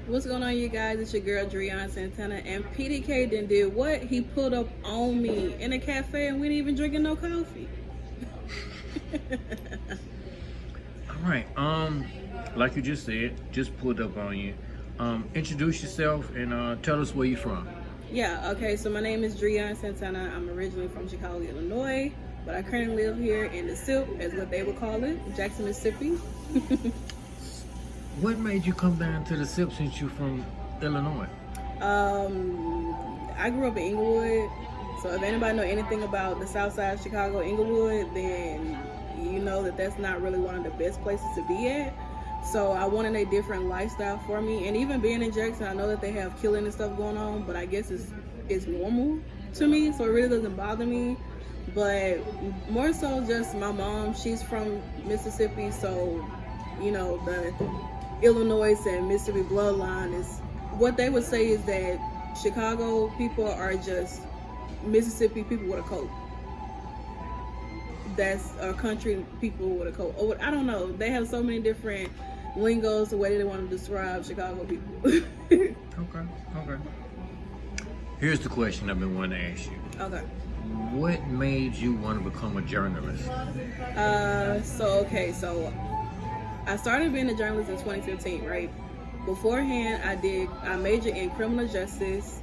What's going on, you guys? It's your girl, Santana. And PDK then did what? He pulled up on me in a cafe and we didn't even drinking no coffee. All right. Like you just said, just pulled up on you. Introduce yourself and tell us where you're from. Yeah, okay, so my name is Santana. I'm originally from Chicago, Illinois, but I currently live here in the SIP, as what they would call it, Jackson, Mississippi. What made you come down to the SIP since you're from Illinois? I grew up in Inglewood, so if anybody know anything about the south side of Chicago, Inglewood, then you know that that's not really one of the best places to be at. So I wanted a different lifestyle for me, and even being in Jackson, I know that they have killing and stuff going on, but I guess it's normal to me, so it really doesn't bother me. But more so just my mom, she's from Mississippi, so you know the Illinois and Mississippi bloodline is what they would say is that Chicago people are just Mississippi people with a coat. That's country people with a coat. Or I don't know. They have so many different lingos the way they want to describe Chicago people. Okay. Here's the question I've been wanting to ask you. Okay. What made you want to become a journalist? So I started being a journalist in 2015, right? Beforehand, I majored in criminal justice.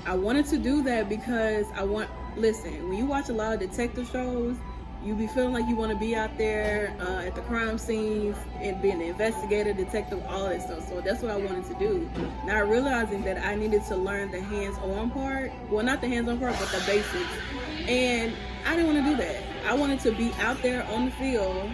I wanted to do that because listen, when you watch a lot of detective shows, you be feeling like you want to be out there at the crime scenes and being an investigator, detective, all that stuff. So that's what I wanted to do. Not realizing that I needed to learn the hands-on part. Well, not the hands-on part, but the basics. And I didn't want to do that. I wanted to be out there on the field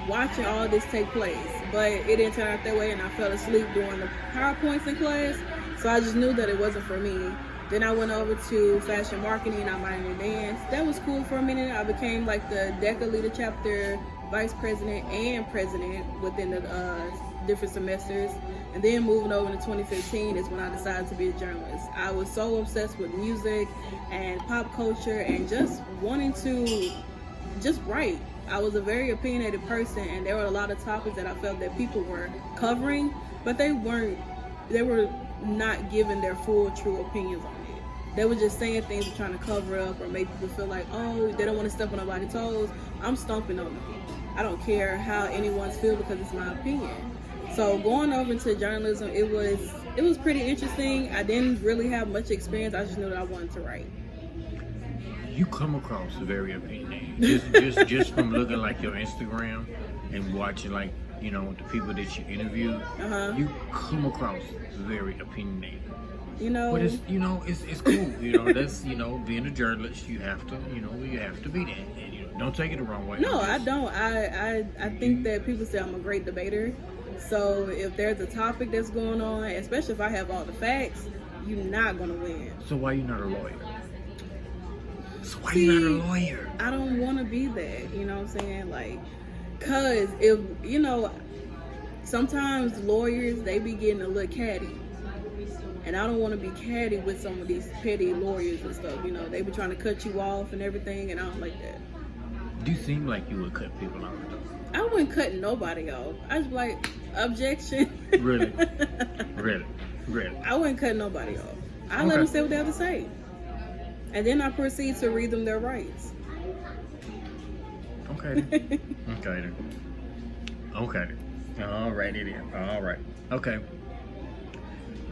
watching all this take place. But it didn't turn out that way, and I fell asleep during the PowerPoints in class. So I just knew that it wasn't for me. Then I went over to fashion marketing. I minored in dance. That was cool for a minute. I became like the DECA leader chapter vice president and president within the different semesters. And then moving over to 2015 is when I decided to be a journalist. I was so obsessed with music and pop culture and just wanting to just write. I was a very opinionated person, and there were a lot of topics that I felt that people were covering, but they were not giving their full true opinions on it. They were just saying things and trying to cover up or make people feel like, oh, they don't want to step on nobody's toes. I'm stomping on them. I don't care how anyone's feel because it's my opinion. So going over into journalism, it was pretty interesting. I didn't really have much experience. I just knew that I wanted to write. You come across very opinionated. Just from looking like your Instagram and watching like, you know, the people that you interview, you come across very opinionated. You know, but it's cool. You know, that's being a journalist, you have to be that. And don't take it the wrong way. No, I don't. I think that people say I'm a great debater. So if there's a topic that's going on, especially if I have all the facts, you're not gonna win. So why you not a lawyer? You not a lawyer? I don't want to be that. You know what I'm saying? Like, cause if sometimes lawyers they be getting a little catty. And I don't want to be catty with some of these petty lawyers and stuff. You know, they be trying to cut you off and everything, and I don't like that. Do you seem like you would cut people off? I wouldn't cut nobody off. I just like, objection. Really? I wouldn't cut nobody off. I let them say what they have to say. And then I proceed to read them their rights. Okay. All right. Okay.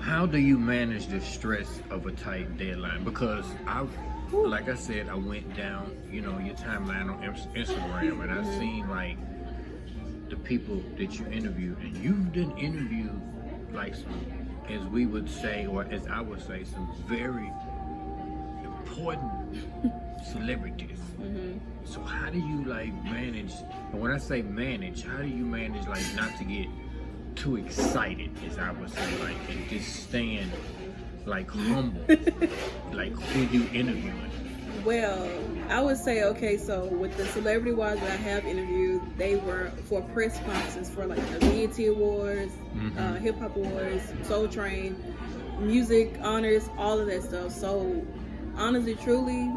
How do you manage the stress of a tight deadline? Because like I said, I went down, your timeline on Instagram, and I've seen like the people that you interviewed, and you've done interview like some, as we would say, or as I would say, some very important celebrities. Mm-hmm. So how do you like manage? And when I say manage, how do you manage like not to get too excited, as I would say, like, and just staying like humble, like who you interviewing? Well, I would say, okay, so with the celebrity wives that I have interviewed, they were for press conferences for like the BET Awards, Hip Hop Awards, Soul Train, music honors, all of that stuff. So honestly, truly,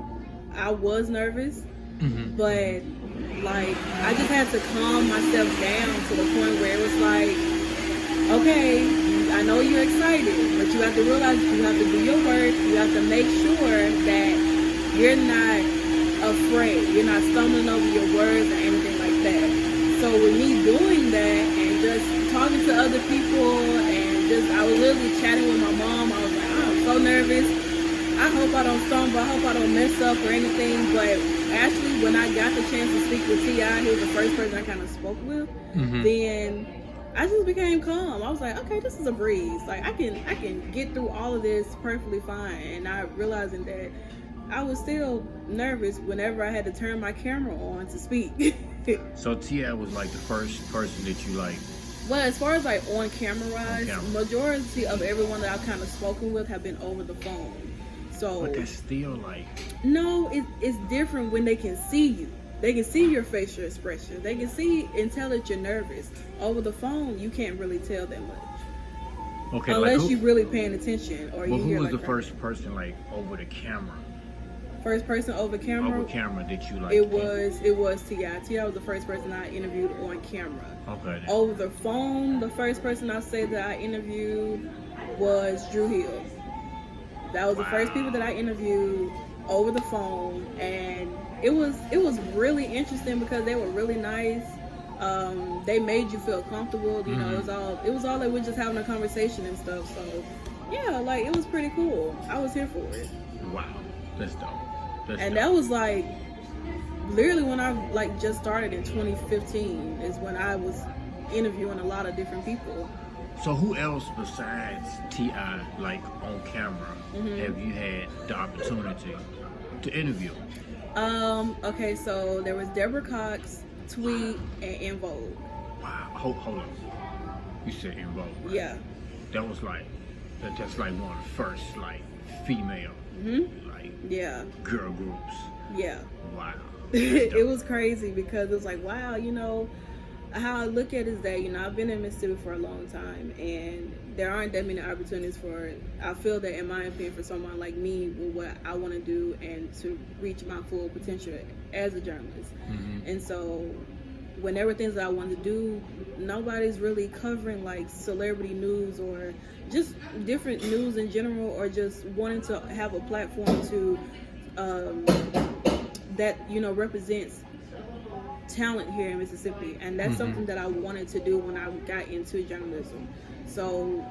I was nervous, but like I just had to calm myself down to the point where it was like, okay, I know you're excited, but you have to realize you have to do your work. You have to make sure that you're not afraid. You're not stumbling over your words or anything like that. So with me doing that and just talking to other people and I was literally chatting with my mom. I was like, I'm so nervous. I hope I don't stumble. I hope I don't mess up or anything. But actually, when I got the chance to speak with T.I., he was the first person I kind of spoke with. Then I just became calm. I was like, okay, this is a breeze. Like I can get through all of this perfectly fine. And I realizing that I was still nervous whenever I had to turn my camera on to speak. So T.I. was like the first person that you like. Well, as far as like on camera wise, majority of everyone that I've kind of spoken with have been over the phone. So, but that's still like. No, it's different when they can see you. They can see your facial expression. They can see and tell that you're nervous. Over the phone, you can't really tell that much. Okay. Unless like you're really paying attention, or you hear who was like the first person like over the camera? First person over camera. Over camera that you like? It was T.I. T.I. was the first person I interviewed on camera. Okay. Then. Over the phone, the first person I say that I interviewed was Drew Hill. That was the first people that I interviewed over the phone, and it was really interesting because they were really nice. They made you feel comfortable. You know, it was all that we're just having a conversation and stuff. So yeah, like it was pretty cool. I was here for it. Wow, that's dope. That was like literally when I like just started in 2015 is when I was interviewing a lot of different people. So who else besides T.I. like on camera have you had the opportunity to interview? Okay, so there was Deborah Cox, Tweet, and En Vogue. Wow. Hold on. You said En Vogue, right? Yeah. That was like that's like one of the first like female like girl groups. Yeah. Wow. It was crazy because it was like, wow, you know, how I look at it is that, you know, I've been in Mississippi for a long time and there aren't that many opportunities I feel that in my opinion for someone like me with what I want to do and to reach my full potential as a journalist. And so whenever things that I want to do, nobody's really covering like celebrity news or just different news in general, or just wanting to have a platform to that, you know, represents talent here in Mississippi. And that's something that I wanted to do when I got into journalism. So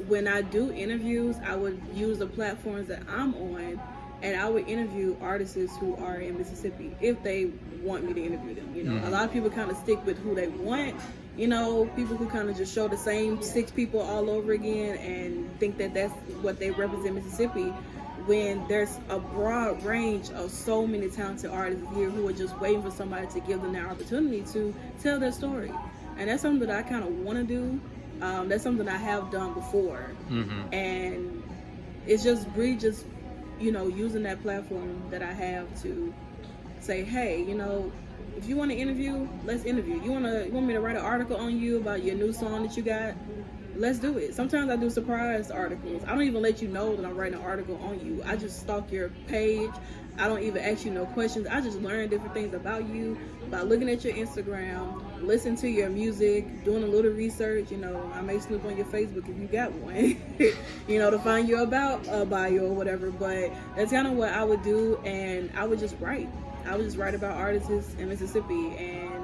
when I do interviews, I would use the platforms that I'm on, and I would interview artists who are in Mississippi if they want me to interview them. You know, a lot of people kind of stick with who they want. You know, people who kind of just show the same 6 people all over again and think that that's what they represent Mississippi, when there's a broad range of so many talented artists here who are just waiting for somebody to give them their opportunity to tell their story. And that's something that I kind of want to do. That's something I have done before. And it's just really just, you know, using that platform that I have to say, hey, you know, if you want to interview, let's interview. You want me to write an article on you about your new song that you got? Let's do it. Sometimes I do surprise articles. I don't even let you know that I'm writing an article on you. I just stalk your page. I don't even ask you no questions. I just learn different things about you by looking at your Instagram, listen to your music, doing a little research. You know, I may snoop on your Facebook if you got one, you know, to find you about a bio or whatever. But that's kind of what I would do, and I would just write. I would just write about artists in Mississippi, and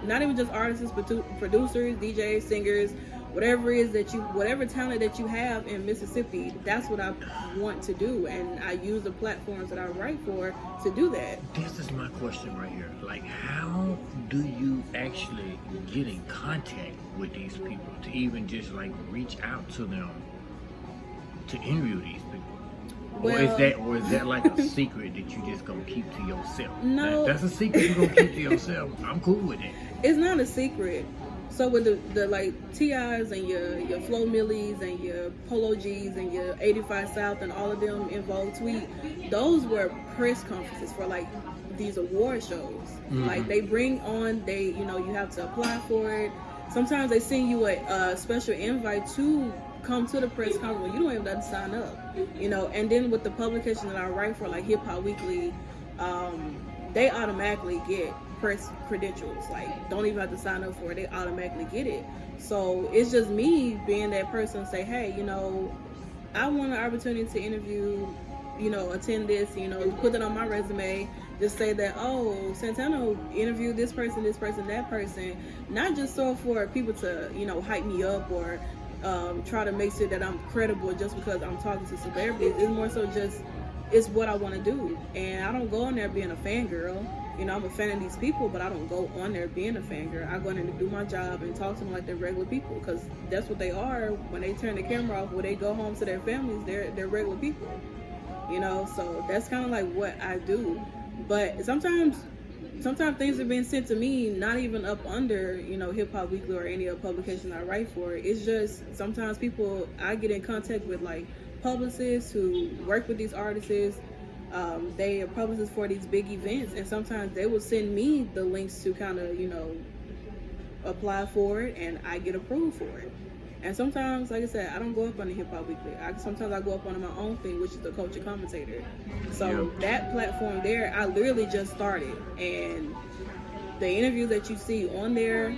not even just artists, but producers, DJs, singers, whatever it is that whatever talent that you have in Mississippi, that's what I want to do, and I use the platforms that I write for to do that. This is my question right here. Like, how do you actually get in contact with these people to even just like reach out to them to interview these people? Well, or is that like a secret that you just gonna keep to yourself? No, that's a secret you gonna keep to yourself. I'm cool with it. It's not a secret. So with the like T.I.'s and your Flo Millies and your Polo G's and your 85 South and all of them En Vogue, Tweet, those were press conferences for like these award shows. Like they bring on, you know, you have to apply for it. Sometimes they send you a special invite to come to the press conference. You don't even have to sign up, you know. And then with the publication that I write for, like Hip Hop Weekly, they automatically get press credentials. Like, don't even have to sign up for it. They automatically get it. So it's just me being that person, say, hey, you know, I want an opportunity to interview, you know, attend this, you know, put it on my resume. Just say that, oh, Santana interviewed this person, that person. Not just so for people to, you know, hype me up or try to make sure that I'm credible just because I'm talking to celebrities. It's more so just, it's what I want to do. And I don't go on there being a fangirl. You know, I'm a fan of these people, but I don't go on there being a fangirl. I go in there to do my job and talk to them like they're regular people, because that's what they are. When they turn the camera off, when they go home to their families, they're regular people. You know, so that's kind of like what I do. But sometimes things are being sent to me, not even up under, you know, Hip Hop Weekly or any other publication I write for. It's just sometimes people, I get in contact with like publicists who work with these artists. They are publicists for these big events, and sometimes they will send me the links to kind of, you know, apply for it, and I get approved for it. And sometimes, like I said, I don't go up on the Hip Hop Weekly. Sometimes I go up on my own thing, which is the Culture Commentator. So that platform there, I literally just started. And the interviews that you see on there,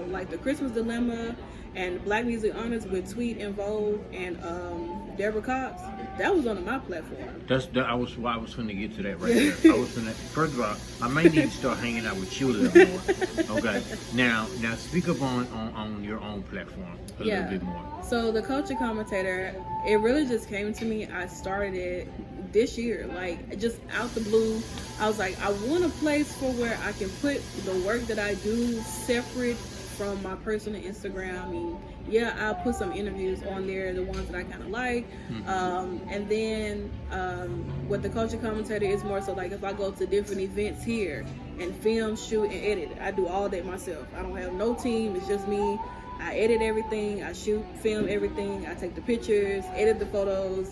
like the Christmas Dilemma and Black Music Honors with Tweet and Vogue and Deborah Cox, that was on my platform. I was going to get to that right there. I was going to, first of all, I may need to start hanging out with you a little more. Okay. Now speak up on your own platform a little bit more. So the Culture Commentator, it really just came to me. I started it this year, like just out the blue. I was like, I want a place for where I can put the work that I do separate from my personal Instagram. I mean, I'll put some interviews on there, the ones that I kind of like. And then with the Culture Commentator, it's more so like if I go to different events here and film, shoot, and edit, I do all that myself. I don't have no team. It's just me. I edit everything. I shoot, film everything. I take the pictures, edit the photos,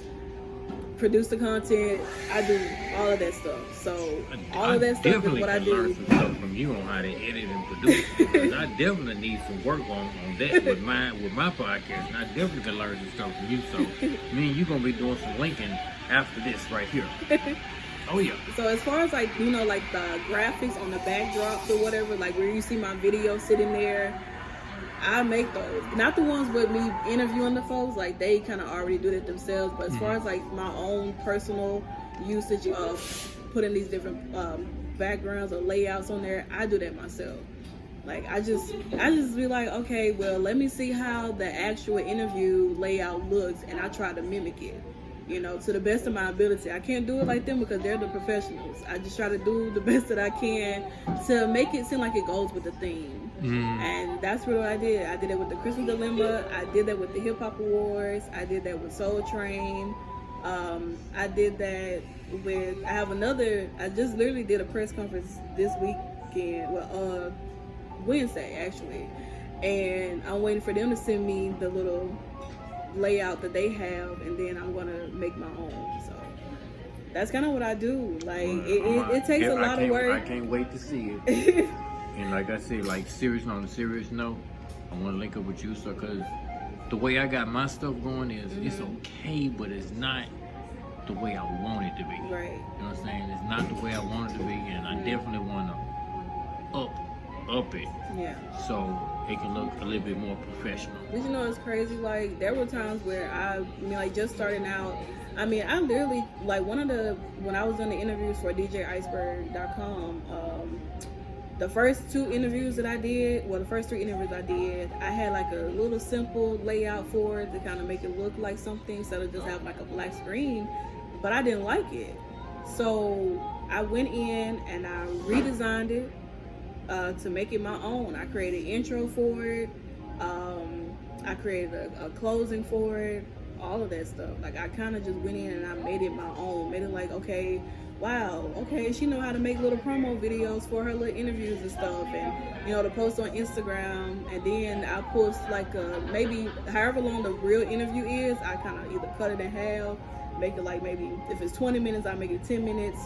produce the content. I do all of that stuff. So all of that stuff is what I do. Learn some stuff from you on how to edit and produce, because I definitely need some work on that with my podcast. And I definitely can learn some stuff from you. So me and you gonna be doing some linking after this right here. Oh yeah. So as far as like, you know, like the graphics on the backdrops or whatever, like where you see my video sitting there, I make those. Not the ones with me interviewing the folks, like they kind of already do that themselves. But as far as like my own personal usage of putting these different backgrounds or layouts on there, I do that myself. Like I just be like, okay, well, let me see how the actual interview layout looks, and I try to mimic it, you know, to the best of my ability. I can't do it like them because they're the professionals. I just try to do the best that I can to make it seem like it goes with the theme. And that's what I did. I did it with the Christmas Dilemma. I did that with the Hip Hop Awards. I did that with Soul Train. I did that with, I just literally did a press conference this weekend, Wednesday actually. And I'm waiting for them to send me the little layout that they have, and then I'm going to make my own. So that's kind of what I do. Like, it takes a lot of work. I can't wait to see it. And like I said, like on a serious note, I want to link up with you, so because the way I got my stuff going is it's okay, but it's not the way I want it to be. Right. You know what I'm saying? It's not the way I want it to be, and I definitely want to up it. Yeah. So it can look a little bit more professional. But you know, it's crazy. Like there were times where like just starting out. I mean, I literally like when I was doing the interviews for DJiceberg.com. The first 2 interviews that I did, the first 3 interviews I did, I had like a little simple layout for it to kind of make it look like something instead of just have like a black screen, but I didn't like it. So I went in and I redesigned it to make it my own. I created an intro for it. I created a closing for it, all of that stuff. Like I kind of just went in and I made it my own, made it like, okay, wow, okay, she know how to make little promo videos for her little interviews and stuff, and you know, to post on Instagram. And then I post like maybe however long the real interview is, I kind of either cut it in half, make it like maybe if it's 20 minutes, I make it 10 minutes.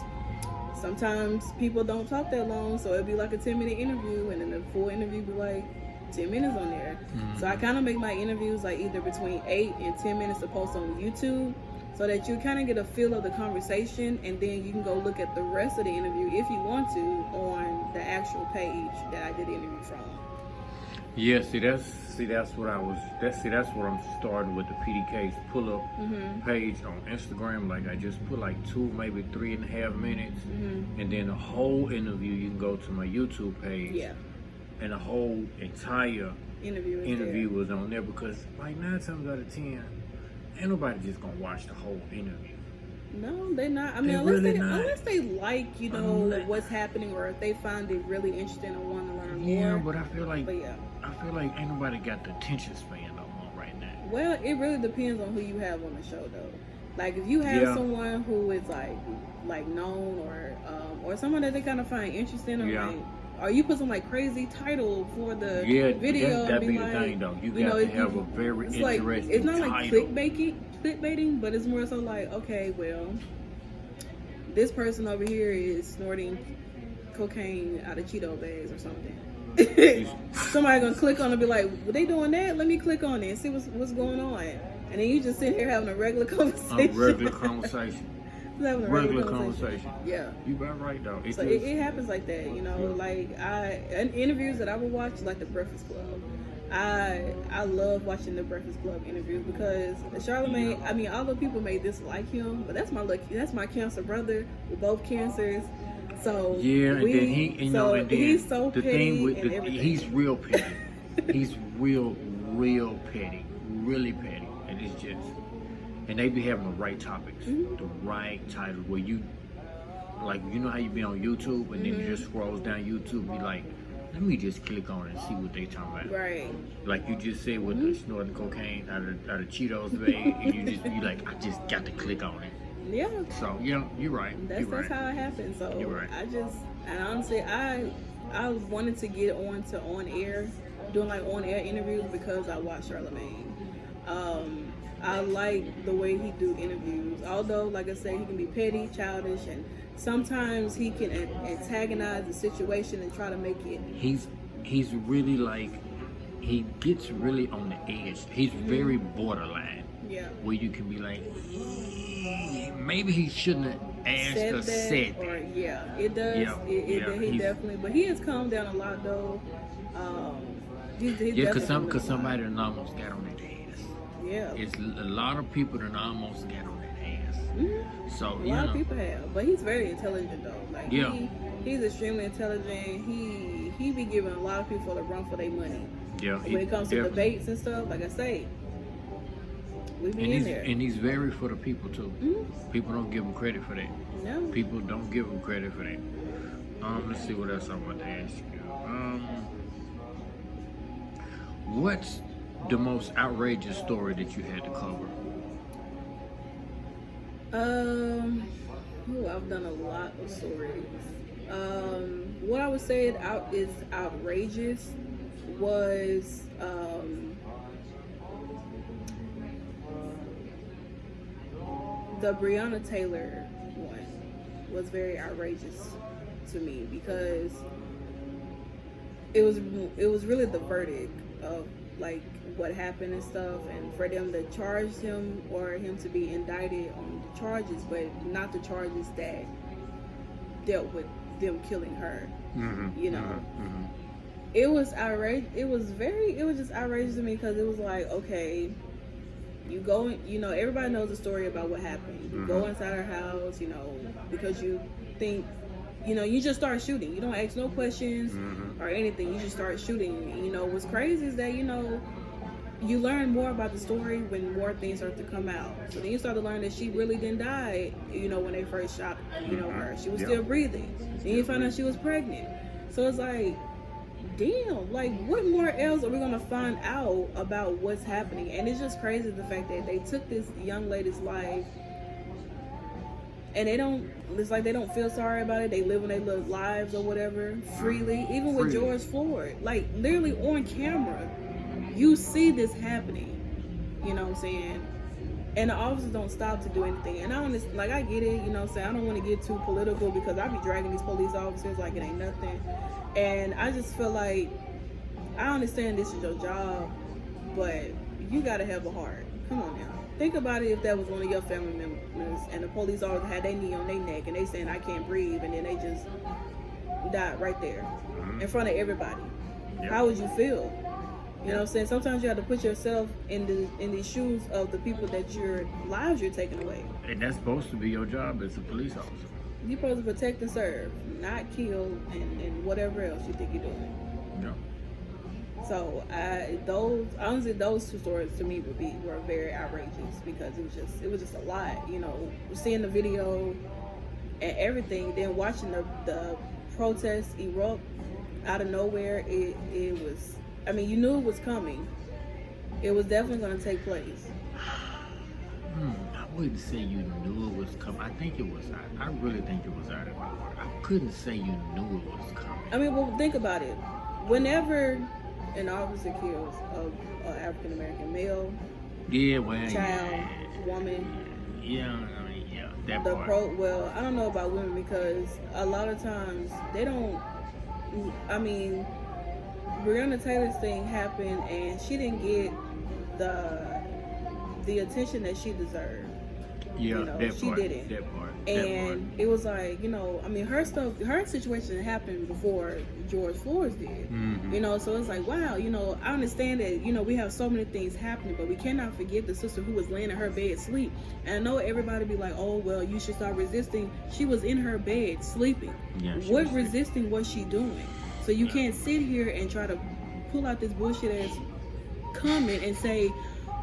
Sometimes people don't talk that long, so it'll be like a 10-minute interview, and then the full interview be like 10 minutes on there. So I kind of make my interviews like either between 8 and 10 minutes to post on YouTube, so that you kind of get a feel of the conversation, and then you can go look at the rest of the interview if you want to on the actual page that I did the interview from. Yeah, that's what I'm starting with the PDK's pull-up page on Instagram. Like I just put like 2, maybe 3.5 minutes, and then the whole interview. You can go to my YouTube page, and the whole entire interview was on there, because like 9 times out of 10, ain't nobody just gonna watch the whole interview. No, they're not. I mean, unless they like, what's happening, or if they find it really interesting and want to learn more. Yeah, but I feel like ain't nobody got the attention span no more right now. Well, it really depends on who you have on the show, though. Like if you have someone who is like known, or someone that they kind of find interesting, or you put some like crazy title for the video, that'd be like, the thing though. You got to have a very interesting it's not title. like clickbaiting, but it's more so like, okay, well, this person over here is snorting cocaine out of Cheeto bags or something. Somebody gonna click on it and be like, well, they doing that? Let me click on it and see what's going on. And then you just sit here having a regular conversation. Regular conversation. Yeah. You about right though. It happens like that, Like interviews that I would watch, like the Breakfast Club. I love watching the Breakfast Club interviews because Charlamagne. I mean, although people may dislike him, but that's my cancer brother. We're both cancers. So he's so the petty thing with and everything. He's real petty. He's real petty, really petty, and it's just. And they be having the right topics, the right titles, where you, like, you know how you be on YouTube and then you just scrolls down YouTube and be like, let me just click on it and see what they talking about. Right. Like you just said with the snorting cocaine out of Cheetos bag, and you like, I just got to click on it. Yeah. So you're right. That's how it happens. So you're right. And honestly, I wanted to get on air, doing like on air interviews because I watch Charlamagne. I like the way he do interviews. Although, like I said, he can be petty, childish, and sometimes he can antagonize the situation and try to make it. He's really like, he gets really on the edge. He's very borderline. Yeah. Where you can be like, maybe he shouldn't have asked or said that. It does. He definitely. But he has calmed down a lot though. Because somebody done almost got on their ass. Yeah. It's a lot of people that almost got on their ass. Mm-hmm. So a lot of people have, but he's very intelligent though. Like he's extremely intelligent. He be giving a lot of people a run for their money. Yeah. When it comes to debates and stuff, like I say, we be in there. And he's very for the people too. Mm-hmm. People don't give him credit for that. No. People don't give him credit for that. Let's see what else I'm about to ask you. What's the most outrageous story that you had to cover? I've done a lot of stories. What I would say is outrageous was the Breonna Taylor one was very outrageous to me because it was really the verdict of like what happened and stuff, and for them to charge him or him to be indicted on the charges, but not the charges that dealt with them killing her. It was outrageous. It was just outrageous to me because it was like, okay, you go, everybody knows the story about what happened. You go inside her house, because you think, you just start shooting. You don't ask no questions or anything. You just start shooting. What's crazy is that, you learn more about the story when more things start to come out. So then you start to learn that she really didn't die, when they first shot, her. She was still breathing. Then you find out she was pregnant. So it's like, damn, like what more else are we going to find out about what's happening? And it's just crazy the fact that they took this young lady's life and it's like they don't feel sorry about it. They live in their little lives or whatever freely. Even with George Floyd, like literally on camera, you see this happening. You know what I'm saying? And the officers don't stop to do anything. And I get it, I don't want to get too political because I be dragging these police officers like it ain't nothing. And I just feel like, I understand this is your job, but you gotta have a heart. Come on now. Think about it if that was one of your family members and the police officer had their knee on their neck and they saying I can't breathe, and then they just died right there Mhm. in front of everybody. Yep. How would you feel? You know what I'm saying? Sometimes you have to put yourself in the shoes of the people that your lives you're taking away. And that's supposed to be your job as a police officer. You're supposed to protect and serve, not kill and whatever else you think you're doing. Yeah. So those two stories to me were very outrageous because it was just a lot. You know, seeing the video and everything, then watching the protests erupt out of nowhere. It was. I mean, you knew it was coming. It was definitely going to take place. I wouldn't say you knew it was coming. I think it was. I really think it was out of nowhere. I couldn't say you knew it was coming. I mean, well, think about it. Whenever an officer kills an African American male, child, woman, that part. Well, I don't know about women because a lot of times they don't. I mean, Breonna Taylor's thing happened and she didn't get the attention that she deserved. Yeah, you know, that she part, didn't. That part. And it was like, you know, I mean, her situation happened before George Floyd's did. Mm-hmm. You know, so it's like, wow, you know, I understand that, you know, we have so many things happening, but we cannot forget the sister who was laying in her bed sleep. And I know everybody be like, oh, well, you should start resisting. She was in her bed sleeping. Yeah, what resisting was she doing? So you can't sit here and try to pull out this bullshit ass comment and say,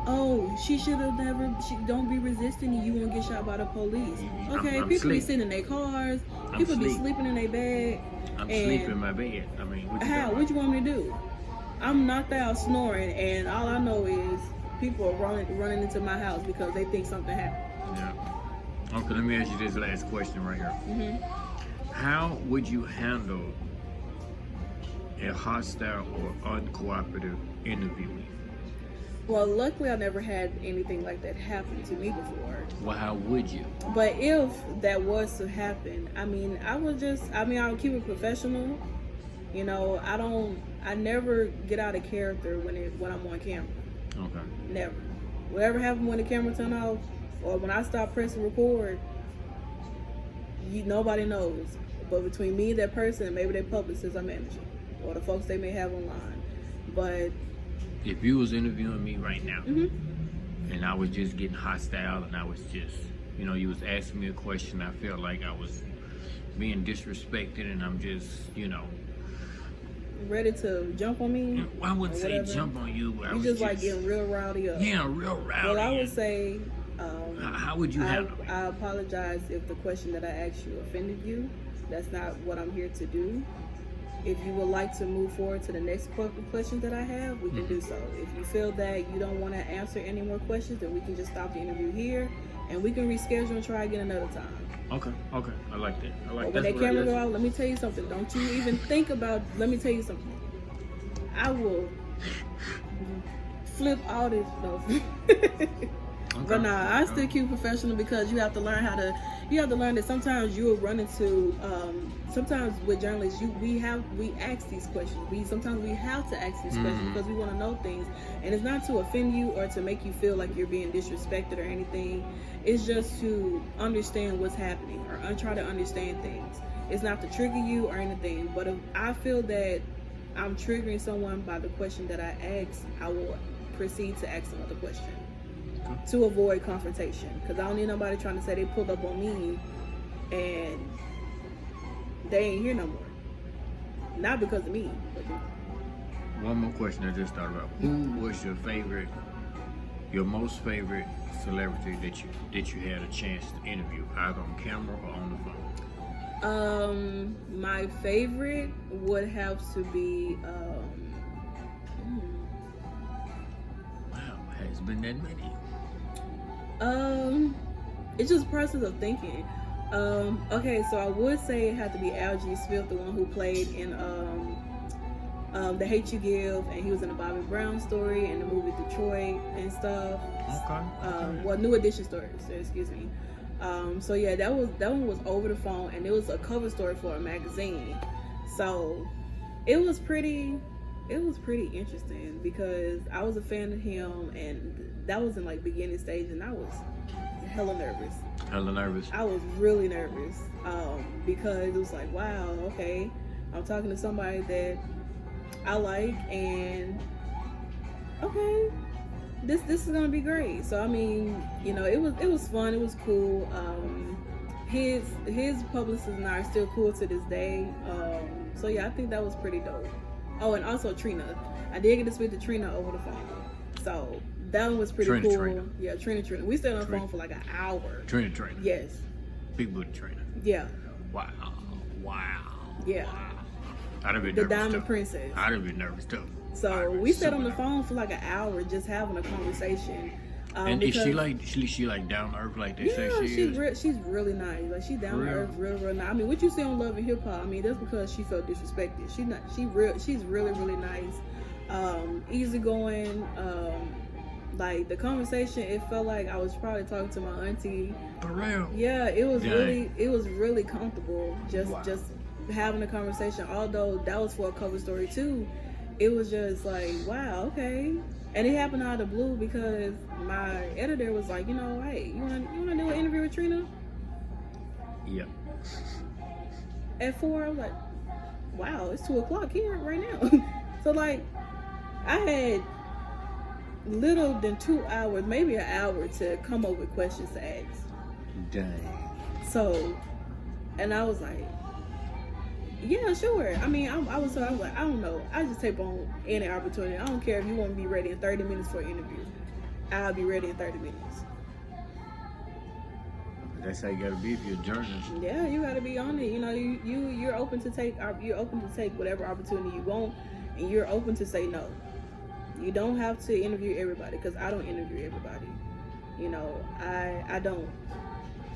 oh, she should have never. Don't be resisting. You won't get shot by the police. Okay, I'm people be sitting in their cars. People be sleeping in their bed. I'm sleeping in my bed. I mean, what you want me to do? I'm knocked out snoring, and all I know is people are running into my house because they think something happened. Yeah. Okay, let me ask you this last question right here. Mm-hmm. How would you handle a hostile or uncooperative interview? Well, luckily I never had anything like that happen to me before. Well, how would you? But if that was to happen, I mean, I would keep it professional. You know, I never get out of character when I'm on camera. Okay. Never. Whatever happened when the camera turned off or when I stopped pressing record, nobody knows. But between me and that person, and maybe their publicist or manager, or the folks they may have online. But if you was interviewing me right now, mm-hmm. and I was just getting hostile, and I was just, you know, you was asking me a question, I felt like I was being disrespected, and I'm just, you know, ready to jump on me. I wouldn't say jump on you, but I was just like getting real rowdy up. Yeah, real rowdy. Well, I would say, how would you handle it? I apologize if the question that I asked you offended you. That's not what I'm here to do. If you would like to move forward to the next questions that I have, we can do so. If you feel that you don't want to answer any more questions, then we can just stop the interview here, and we can reschedule and try again another time. Okay, I like that. But when that camera go out, let me tell you something. Don't you even think about. Let me tell you something. I will flip all this stuff. But nah, I still keep professional because you have to learn that sometimes you'll run into sometimes with journalists we ask these questions. Sometimes we have to ask these questions because we want to know things, and it's not to offend you or to make you feel like you're being disrespected or anything. It's just to understand what's happening or try to understand things. It's not to trigger you or anything, but if I feel that I'm triggering someone by the question that I ask, I will proceed to ask another question to avoid confrontation, because I don't need nobody trying to say they pulled up on me and they ain't here no more. Not because of me. One more question I just thought about. Who was your most favorite celebrity that you had a chance to interview, either on camera or on the phone? My favorite would have to be Wow, has been that many. It's just a process of thinking. Okay, so I would say it had to be Algie Smith, the one who played in The Hate You Give, and he was in the Bobby Brown story and the movie Detroit and stuff. Okay. Well, New Edition story. So excuse me. So yeah, that one was over the phone, and it was a cover story for a magazine. So it was pretty interesting because I was a fan of him, and that was in like beginning stage, and I was hella nervous. I was really nervous because it was like, wow, okay, I'm talking to somebody that I like, and okay, this is gonna be great. So I mean, you know, it was fun. It was cool. His publicist and I are still cool to this day. So yeah, I think that was pretty dope. Oh, and also Trina. I did get to speak to Trina over the phone. So that one was pretty cool. Yeah, Trina. We stayed on the phone for like an hour. Trina. Yes. Big booty Trina. Yeah. Wow. Yeah. Wow. I'd have been the nervous Diamond too. Princess. I'd have been nervous too. So we sat on the phone for like an hour just having a conversation. And is she like down to earth like they say she is? She's really nice. Like she's down to earth, real nice. I mean, what you see on Love and Hip Hop, I mean, that's because she felt disrespected. She's really nice, easygoing. Like the conversation, it felt like I was probably talking to my auntie. For real? Yeah, it was really comfortable. Just having a conversation. Although that was for a cover story too, it was just like, wow, okay. And it happened out of the blue because my editor was like, you know, hey, you wanna do an interview with Trina? Yep. At 4, I was like, wow, it's 2:00 here right now. So like, I had little than 2 hours, maybe an hour to come up with questions to ask. Dang. So, and I was like, yeah, sure. I mean, I was like, I don't know. I just take on any opportunity. I don't care if you want to be ready in 30 minutes for an interview. I'll be ready in 30 minutes. That's how you gotta be if you're a journalist. Yeah, you gotta be on it. You know, you're open to take whatever opportunity you want, and you're open to say no. You don't have to interview everybody, because I don't interview everybody. You know, I don't.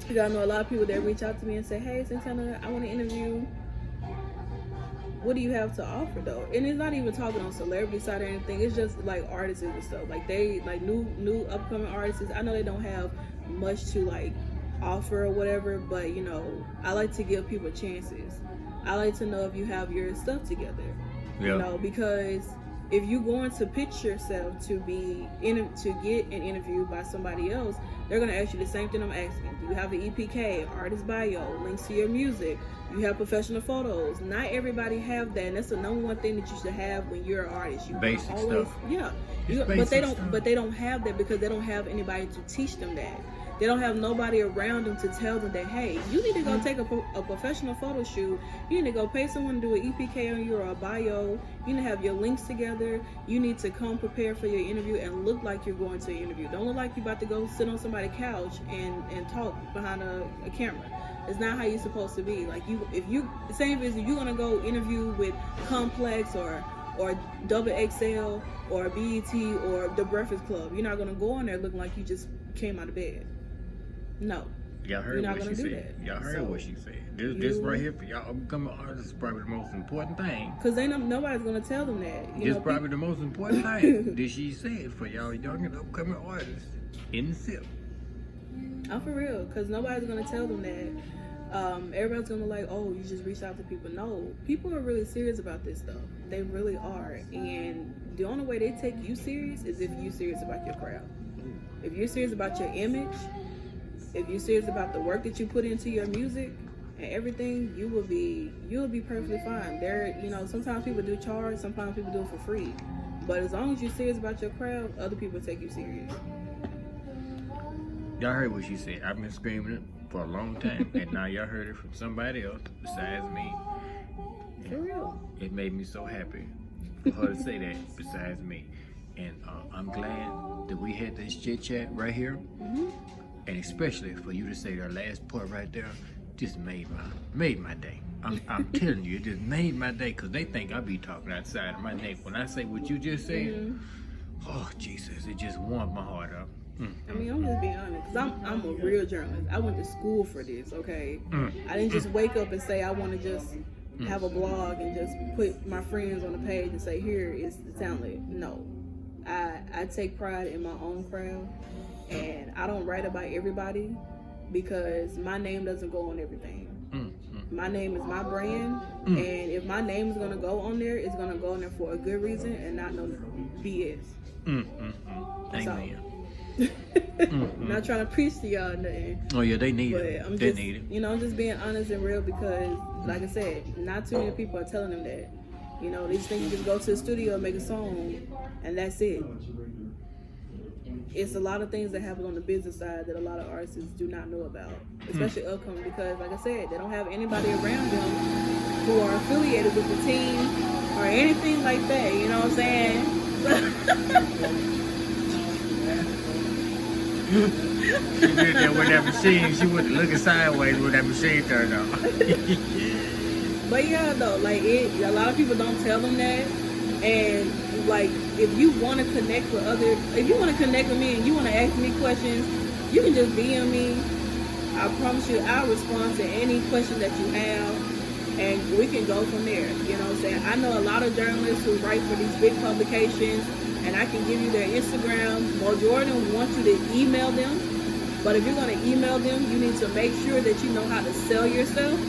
You gotta know a lot of people that reach out to me and say, hey, Santana, I want to interview. What do you have to offer though? And it's not even talking on celebrity side or anything. It's just like artists and stuff. Like they like new upcoming artists. I know they don't have much to like offer or whatever, but you know, I like to give people chances. I like to know if you have your stuff together. Yeah. You know, because if you're going to pitch yourself to get an interview by somebody else, they're going to ask you the same thing I'm asking. Do you have an EPK, artist bio, links to your music? You have professional photos. Not everybody have that, and that's the number one thing that you should have when you're an artist. You basic always, stuff. Yeah. But they don't have that because they don't have anybody to teach them that. They don't have nobody around them to tell them that, hey, you need to go take a professional photo shoot. You need to go pay someone to do an EPK on you or a bio. You need to have your links together. You need to come prepared for your interview and look like you're going to an interview. Don't look like you're about to go sit on somebody's couch and talk behind a camera. It's not how you're supposed to be. Like if you're gonna go interview with Complex or Double XL or BET or The Breakfast Club, you're not gonna go on there looking like you just came out of bed. No. Y'all heard what she said. Y'all heard what she said. This right here for y'all becoming artists is probably the most important thing. Because nobody's going to tell them that. This is probably the most important thing that she said for y'all young and upcoming artists in the SIP. Oh, for real. Because nobody's going to tell them that. Everybody's going to be like, oh, you just reach out to people. No. People are really serious about this stuff. They really are. And the only way they take you serious is if you're serious about your craft. If you're serious about your image, if you're serious about the work that you put into your music and everything, you'll be perfectly fine. Sometimes people do charge, sometimes people do it for free. But as long as you're serious about your craft, other people take you serious. Y'all heard what she said. I've been screaming it for a long time, and now y'all heard it from somebody else besides me. For real. It made me so happy for her to say that besides me. And I'm glad that we had this chit chat right here. Mm-hmm. And especially for you to say that last part right there, just made my day. I'm telling you, it just made my day, because they think I be talking outside of my neck. When I say what you just said, oh Jesus, it just warmed my heart up. I mean, I'm just being honest, because I'm a real journalist. I went to school for this, okay? I didn't just wake up and say I want to just have a blog and just put my friends on the page and say, here is the talent. No. I take pride in my own craft. And I don't write about everybody because my name doesn't go on everything. My name is my brand, and if my name is going to go on there, it's going to go on there for a good reason and not no BS. Amen. Not trying to preach to y'all nothing. Oh yeah, they need But it. I'm They just, need it. you know, I'm just being honest and real because, like I said, not too many people are telling them that. You know, they just think you just go to the studio and make a song, and that's it. It's a lot of things that happen on the business side that a lot of artists do not know about, especially upcoming, because, like I said, they don't have anybody around them who are affiliated with the team or anything like that. You know what I'm saying? She did that with that machine. She was looking sideways when that machine turned on. But yeah, though, like a lot of people don't tell them that. And like, if you want to connect with if you want to connect with me and you want to ask me questions, you can just DM me. I promise you, I'll respond to any question that you have, and we can go from there. You know what I'm saying? I know a lot of journalists who write for these big publications, and I can give you their Instagram. Majority want you to email them, but if you're going to email them, you need to make sure that you know how to sell yourself,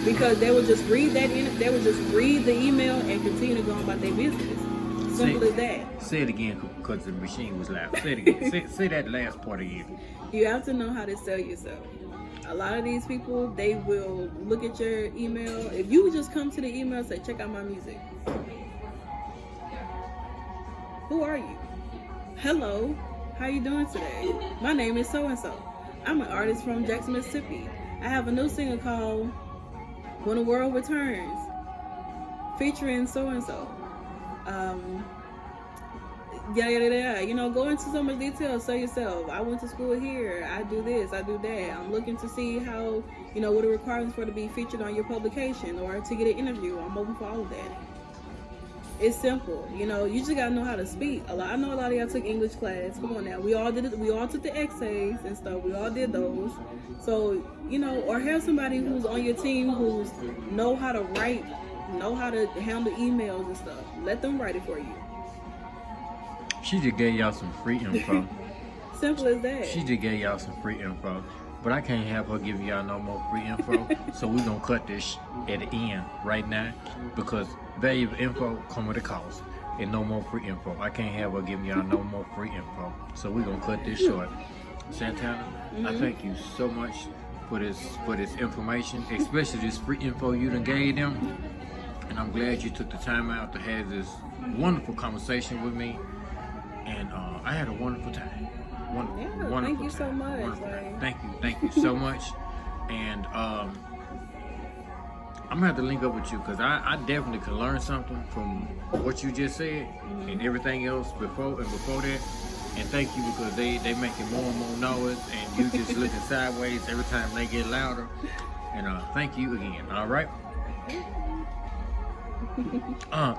because they will just read they will just read the email and continue to go on about their business. Simple as that. Say it again, because the machine was loud. Say it again. say that last part again. You have to know how to sell yourself. A lot of these people, they will look at your email. If you would just come to the email and say, check out my music. Who are you? Hello, how you doing today? My name is so-and-so. I'm an artist from Jackson, Mississippi. I have a new single called When the World Returns, featuring so-and-so. You know, go into so much detail. Sell yourself. I went to school here. I do this. I do that. I'm looking to see how, you know, what the requirements for to be featured on your publication or to get an interview. I'm open for all of that. It's simple. You know, you just gotta know how to speak. I know a lot of y'all took English class. Come on now. We all did it. We all took the essays and stuff. We all did those. So, you know, or have somebody who's on your team who's know how to write, know how to handle emails and stuff. Let them write it for you. She just gave y'all some free info. Simple as that. She just gave y'all some free info. But I can't have her giving y'all no more free info. So we're going to cut this at the end right now. Because valuable info come with a cost. And no more free info. I can't have her giving y'all no more free info. So we're going to cut this short. Santana, I thank you so much for this information. Especially this free info you done gave them. And I'm glad you took the time out to have this wonderful conversation with me. And I had a wonderful time. Wonderful thank you time. so much. Thank you so much. And I'm gonna have to link up with you because I definitely could learn something from what you just said and everything else before that. And thank you because they making more and more noise and you just looking sideways every time they get louder. And thank you again. All right.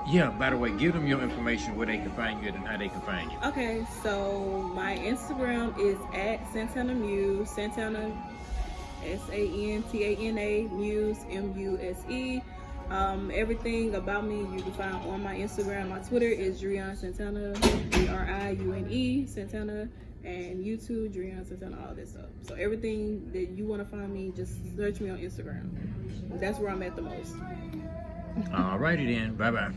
Yeah, by the way, give them your information where they can find you and how they can find you. Okay, so my Instagram is at Santana Muse, Santana, Santana, Muse, Muse. Everything about me you can find on my Instagram. My Twitter is Drian Santana, Driune Santana, and YouTube, Drian Santana, all this stuff. So everything that you want to find me, just search me on Instagram. That's where I'm at the most. Alrighty then. Bye bye.